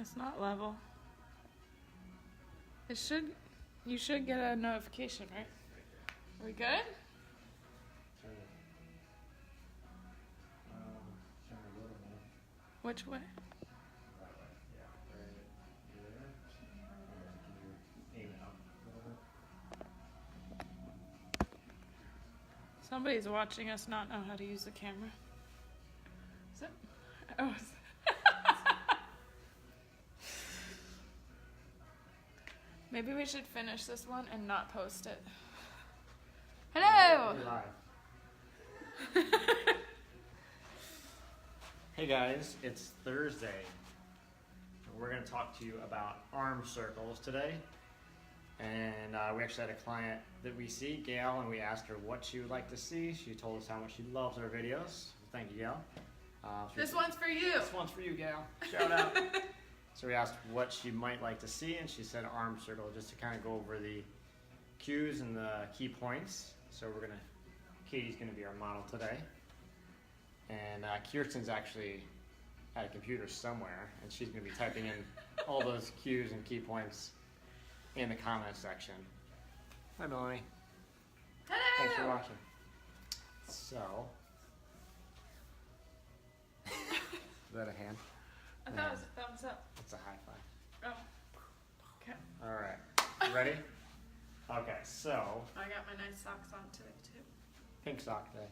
It's not level. It should, you should get a notification, right? Are we good? Turn it a little more. Which way? That way, yeah. Right there. And then can you aim it up a little bit? Somebody's watching us not know how to use the camera. Is it? Oh. Maybe we should finish this one and not post it. Hello! You're live. Hey guys, it's Thursday. We're going to talk to you about arm circles today. And we actually had a client that we see, Gail, and we asked her what she would like to see. She told us how much she loves our videos. Thank you, Gail. This one's for you. This one's for you, Gail. Shout out. So we asked what she might like to see, and she said arm circle, just to kind of go over the cues and the key points. So Katie's gonna be our model today. And Kirsten's actually at a computer somewhere, and she's gonna be typing in all those cues and key points in the comment section. Hi, Melanie. Hello! Thanks for watching. So, is that a hand? I thought it was a thumbs up. It's a high five. Oh. Okay. All right. You ready? Okay, so I got my nice socks on today, too. pink sock day.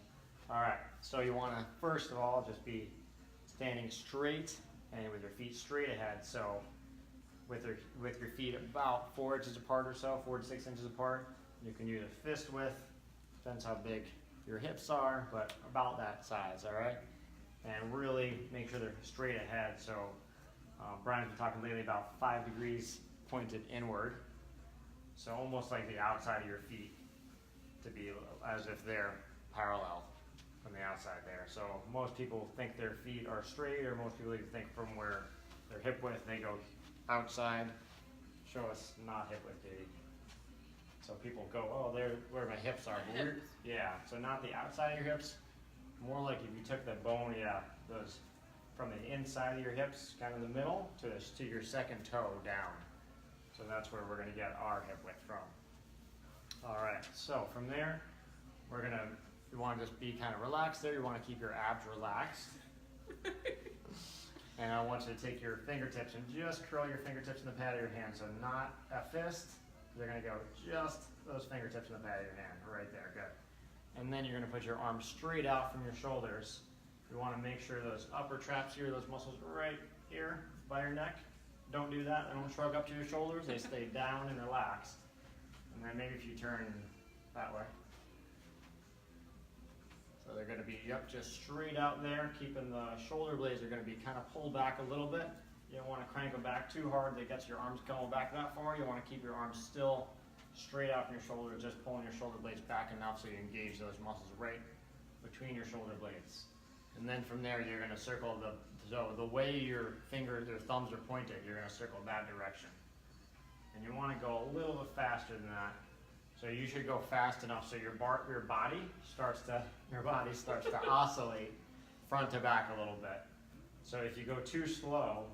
All right, so you want to first of all just be standing straight and with your feet straight ahead. So with your feet about 4 inches apart or so, 4 to 6 inches apart. You can use a fist width, depends how big your hips are, but about that size. All right, and really make sure they're straight ahead. So Brian's been talking lately about 5 degrees pointed inward. So almost like the outside of your feet to be as if they're parallel from the outside there. So most people think their feet are straight, or most people even think from where their hip width, they go outside. Show us not hip width, Katie. So people go, oh, there, where my hips are. But yeah, so not the outside of your hips, more like if you took the bone, those from the inside of your hips, kind of the middle, to your second toe down. So that's where we're going to get our hip width from. All right, so from there, you want to just be kind of relaxed there. You want to keep your abs relaxed. And I want you to take your fingertips and just curl your fingertips in the pad of your hand. So not a fist. They're going to go just those fingertips in the pad of your hand. Right there, good. And then you're going to put your arms straight out from your shoulders. You want to make sure those upper traps here, those muscles right here by your neck, don't do that. They don't shrug up to your shoulders. They stay down and relaxed. And then maybe if you turn that way. So they're going to be, just straight out there, keeping the shoulder blades are going to be kind of pulled back a little bit. You don't want to crank them back too hard that gets your arms going back that far. You want to keep your arms still straight out from your shoulders, just pulling your shoulder blades back enough so you engage those muscles right between your shoulder blades. And then from there, you're going to circle the way your thumbs are pointed, you're going to circle that direction. And you want to go a little bit faster than that. So you should go fast enough so your body starts to oscillate front to back a little bit. So if you go too slow,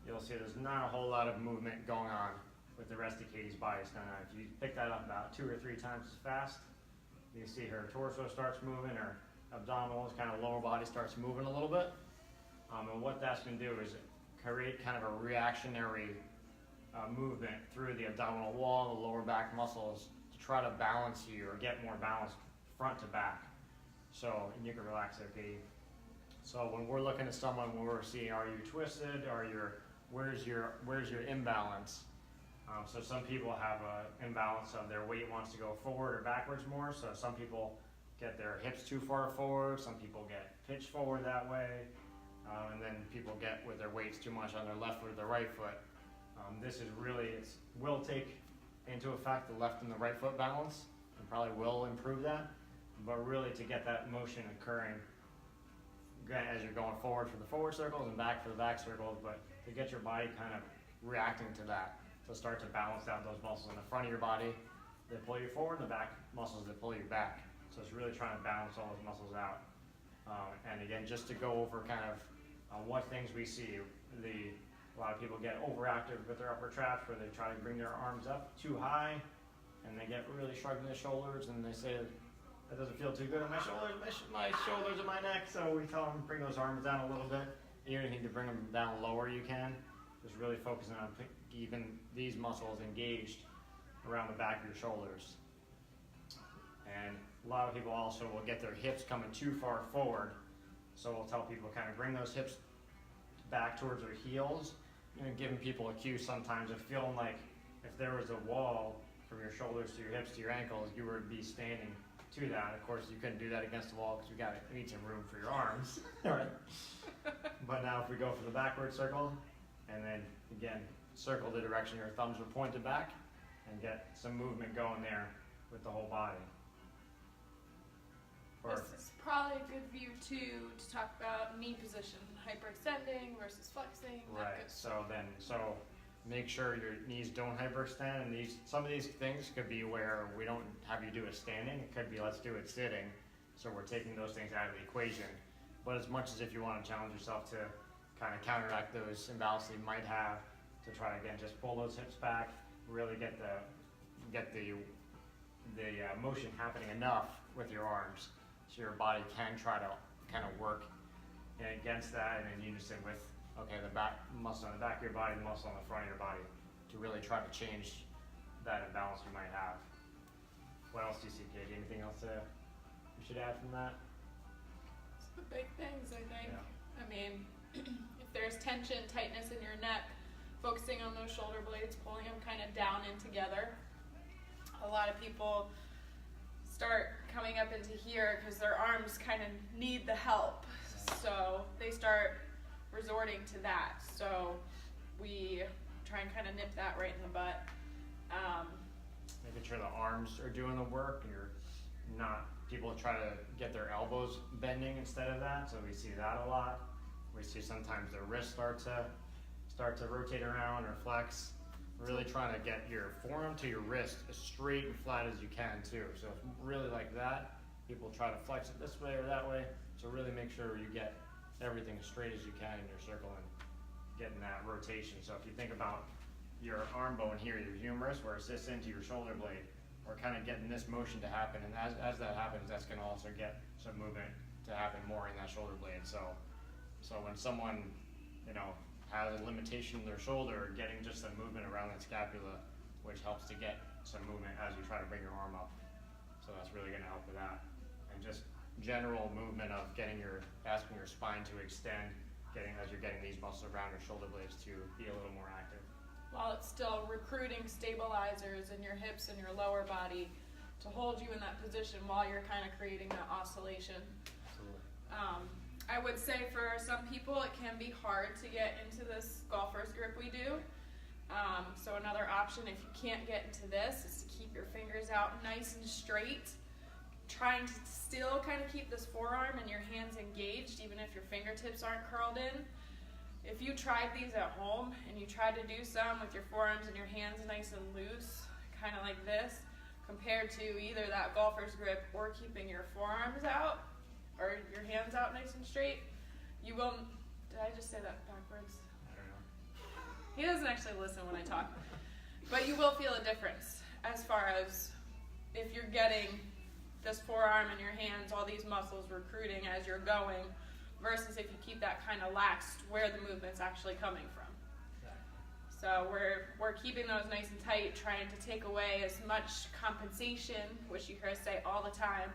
you'll see there's not a whole lot of movement going on with the rest of Katie's body. So if you pick that up about 2 or 3 times as fast, you see her torso starts moving, her abdominals, kind of lower body starts moving a little bit. And what that's going to do is create kind of a reactionary movement through the abdominal wall, the lower back muscles, to try to balance you or get more balance front to back. So, and you can relax there, Katie. So when we're looking at someone, when we're seeing, are you twisted, where's your imbalance? So some people have an imbalance of their weight wants to go forward or backwards more. So some people get their hips too far forward. Some people get pitched forward that way. And then people get with their weights too much on their left foot or their right foot. This is really, will take into effect the left and the right foot balance, and probably will improve that. But really to get that motion occurring as you're going forward for the forward circles and back for the back circles, but to get your body kind of reacting to that, to start to balance out those muscles in the front of your body that pull you forward and the back muscles that pull you back. So it's really trying to balance all those muscles out. And again, just to go over kind of what things we see, A lot of people get overactive with their upper traps where they try to bring their arms up too high and they get really shrugging their shoulders and they say, that doesn't feel too good on my shoulders, my shoulders and my neck. So we tell them bring those arms down a little bit. Even if you need to bring them down lower, you can. Just really focusing on keeping these muscles engaged around the back of your shoulders. And a lot of people also will get their hips coming too far forward. So we'll tell people kind of bring those hips back towards their heels, and giving people a cue sometimes of feeling like if there was a wall from your shoulders to your hips to your ankles, you would be standing to that. Of course, you couldn't do that against the wall because we need some room for your arms. All right. But now if we go for the backward circle, and then again, circle the direction your thumbs are pointed back, and get some movement going there with the whole body. This is probably a good view too to talk about knee position, hyperextending versus flexing. Right. So make sure your knees don't hyperextend, and some of these things could be where we don't have you do it standing. It could be let's do it sitting. So we're taking those things out of the equation. But as much as if you want to challenge yourself to kind of counteract those imbalances you might have, to try again just pull those hips back, really get the motion happening enough with your arms, so your body can try to kind of work against that and in unison with the back muscle on the back of your body, the muscle on the front of your body, to really try to change that imbalance you might have. What else do you see, Katie? Anything else you should add from that? It's the big things, I think. Yeah. I mean, if there's tension, tightness in your neck, focusing on those shoulder blades, pulling them kind of down in together. A lot of people start coming up into here because their arms kind of need the help. So they start resorting to that. So we try and kind of nip that right in the butt. Making sure the arms are doing the work. People try to get their elbows bending instead of that. So we see that a lot. We see sometimes their wrists start to rotate around or flex. Really trying to get your forearm to your wrist as straight and flat as you can too. So if really like that, people try to flex it this way or that way. So really make sure you get everything as straight as you can in your circle and getting that rotation. So if you think about your arm bone here, your humerus, where it sits into your shoulder blade, we're kind of getting this motion to happen. And as that happens, that's going to also get some movement to happen more in that shoulder blade. So when someone, has a limitation in their shoulder, getting just a movement around that scapula, which helps to get some movement as you try to bring your arm up. So that's really going to help with that. And just general movement of asking your spine to extend, as you're getting these muscles around your shoulder blades to be a little more active. While it's still recruiting stabilizers in your hips and your lower body to hold you in that position while you're kind of creating that oscillation. Absolutely. I would say for some people it can be hard to get into this golfer's grip we do. So another option, if you can't get into this, is to keep your fingers out nice and straight, trying to still kind of keep this forearm and your hands engaged even if your fingertips aren't curled in. If you tried these at home and you tried to do some with your forearms and your hands nice and loose, kind of like this, compared to either that golfer's grip or keeping your forearms out, or your hands out nice and straight, you will, did I just say that backwards? I don't know. He doesn't actually listen when I talk. But you will feel a difference as far as if you're getting this forearm and your hands, all these muscles recruiting as you're going, versus if you keep that kind of laxed where the movement's actually coming from. So we're keeping those nice and tight, trying to take away as much compensation, which you hear us say all the time,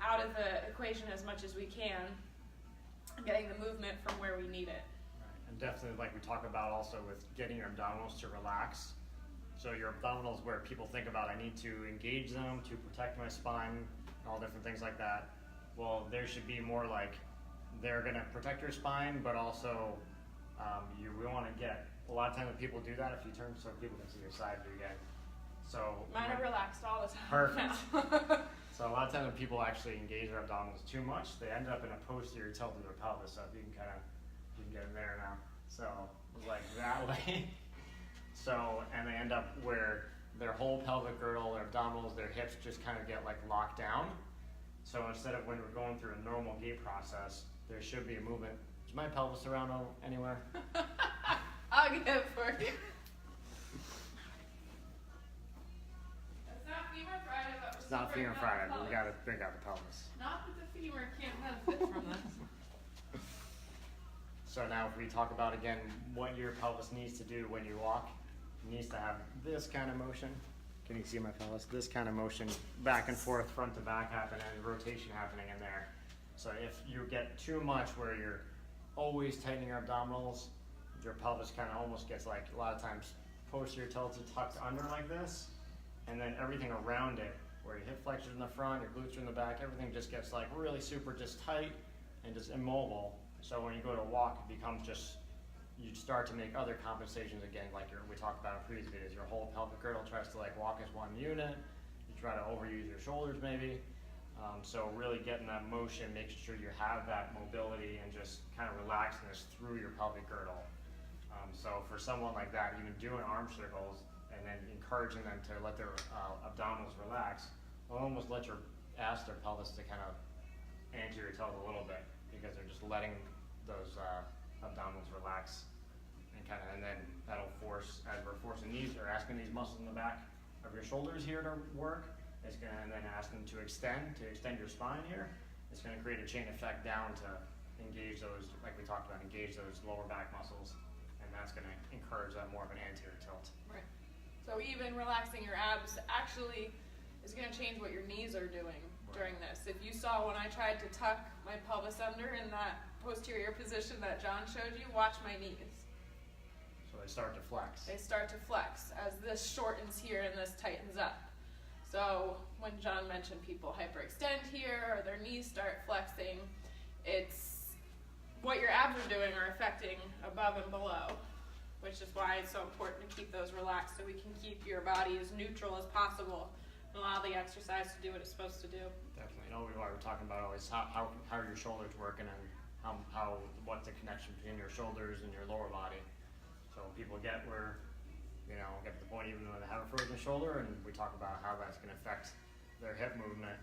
out of the equation as much as we can, getting the movement from where we need it. Right. And definitely, like we talk about also with getting your abdominals to relax. So your abdominals, where people think about, I need to engage them to protect my spine, and all different things like that. Well, there should be more like they're going to protect your spine, but also we want to get, a lot of times when people do that, if you turn so people can see your side view again. So Mine are relaxed all the time. Perfect. Now. So a lot of times when people actually engage their abdominals too much, they end up in a posterior tilt of their pelvis. So if you can get in there now. So like that way. So, and they end up where their whole pelvic girdle, their abdominals, their hips just kind of get like locked down. So instead of when we're going through a normal gait process, there should be a movement. Is my pelvis around anywhere? I'll get it for you. It's not femur Friday, but It's not femur Friday, but we gotta bring out the pelvis. Not that the femur can't benefit from this. So now if we talk about again what your pelvis needs to do when you walk, it needs to have this kind of motion. Can you see my pelvis? This kind of motion back and forth, front to back happening, and rotation happening in there. So if you get too much where you're always tightening your abdominals, your pelvis kind of almost gets like a lot of times posterior tilted, tucked under like this, and then everything around it, where your hip flexors in the front, your glutes are in the back, everything just gets like really super just tight and just immobile. So when you go to walk, it becomes just, you start to make other compensations again, like we talked about in previous videos. Your whole pelvic girdle tries to like walk as one unit. You try to overuse your shoulders maybe. So really getting that motion, making sure you have that mobility and just kind of relaxing this through your pelvic girdle. So for someone like that, even doing arm circles and then encouraging them to let their abdominals relax, will almost let your ask their pelvis to kind of anterior tilt a little bit, because they're just letting those abdominals relax, and then that'll force, as we're forcing these or asking these muscles in the back of your shoulders here to work, it's gonna, and then ask them to extend your spine here, it's gonna create a chain effect down to engage those, like we talked about, engage those lower back muscles, and that's gonna encourage that more of an anterior tilt. Right. So even relaxing your abs actually is going to change what your knees are doing during this. If you saw when I tried to tuck my pelvis under in that posterior position that John showed you, watch my knees. So they start to flex. They start to flex as this shortens here and this tightens up. So when John mentioned people hyperextend here or their knees start flexing, it's what your abs are doing are affecting above and below, which is why it's so important to keep those relaxed so we can keep your body as neutral as possible and allow the exercise to do what it's supposed to do. Definitely. You know, we're talking about always how are your shoulders working and what's the connection between your shoulders and your lower body. So people get where, get to the point even when they have a frozen shoulder, and we talk about how that's going to affect their hip movement.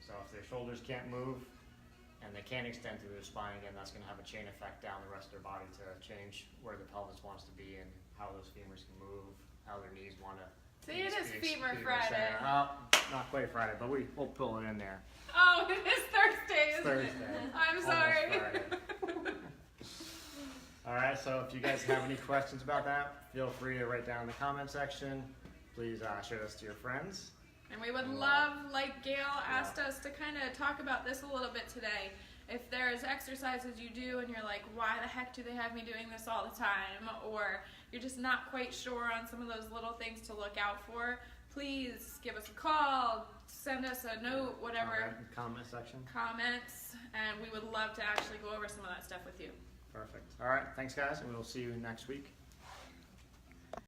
So if their shoulders can't move and they can't extend through their spine, again, that's going to have a chain effect down the rest of their body to change where the pelvis wants to be and how those femurs can move, how their knees want to. See, it is Femur Friday. Well, not quite Friday, but we'll pull it in there. Oh, it is Thursday, isn't Thursday. it? I'm Almost sorry. Friday. All right, so if you guys have any questions about that, feel free to write down in the comment section. Please share this to your friends. And we would love, like Gail asked us to kind of talk about this a little bit today. If there's exercises you do and you're like, why the heck do they have me doing this all the time? Or you're just not quite sure on some of those little things to look out for, please give us a call, send us a note, whatever. Comment section. Comments, and we would love to actually go over some of that stuff with you. Perfect. All right, thanks guys, and we'll see you next week.